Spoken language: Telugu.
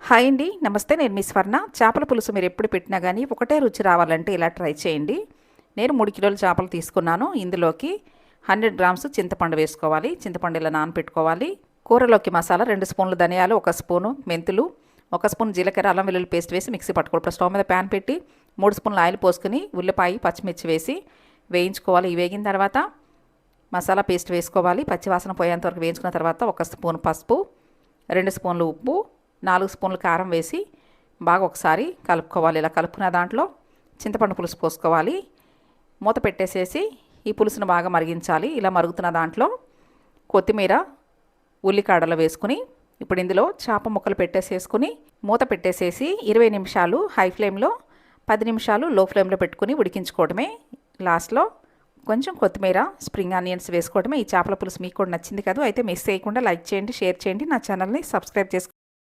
హాయ్ అండి, నమస్తే. నేను మీ స్వర్ణ. చేపల పులుసు మీరు ఎప్పుడు పెట్టినా కానీ ఒకటే రుచి రావాలంటే ఇలా ట్రై చేయండి. నేను 3 కిలోల చేపలు తీసుకున్నాను. ఇందులోకి 100 గ్రామ్స్ చింతపండు వేసుకోవాలి. చింతపండు ఇలా నానపెట్టుకోవాలి. కూరలోకి మసాలా 2 స్పూన్లు ధనియాలు, 1 స్పూను మెంతులు, 1 స్పూన్ జీలకర్ర, అల్లం వెల్లుల్లి పేస్ట్ వేసి మిక్సీ పట్టుకోవాలి. ఇప్పుడు స్టవ్ మీద ప్యాన్ పెట్టి 3 స్పూన్లు ఆయిల్ పోసుకుని ఉల్లిపాయ, పచ్చిమిర్చి వేసి వేయించుకోవాలి. ఇవి వేగిన తర్వాత మసాలా పేస్ట్ వేసుకోవాలి. పచ్చివాసన పోయేంత వరకు వేయించుకున్న తర్వాత 1 స్పూన్ పసుపు, 2 స్పూన్లు ఉప్పు, 4 స్పూన్లు కారం వేసి బాగా ఒకసారి కలుపుకోవాలి. ఇలా కలుపుకున్న దాంట్లో చింతపండు పులుసు పోసుకోవాలి. మూత పెట్టేసేసి ఈ పులుసును బాగా మరిగించాలి. ఇలా మరుగుతున్న దాంట్లో కొత్తిమీర, ఉల్లికాడలు వేసుకుని ఇప్పుడు ఇందులో చేప ముక్కలు పెట్టేసేసుకుని మూత పెట్టేసేసి 20 నిమిషాలు హై ఫ్లేమ్లో, 10 నిమిషాలు లో ఫ్లేమ్లో పెట్టుకుని ఉడికించుకోవడమే. లాస్ట్లో కొంచెం కొత్తిమీర, స్ప్రింగ్ ఆనియన్స్ వేసుకోవడమే. ఈ చేపల పులుసు మీకు కూడా నచ్చింది కదా? అయితే మిస్ చేయకుండా లైక్ చేయండి, షేర్ చేయండి, నా ఛానల్ని సబ్స్క్రైబ్ చేసుకోండి.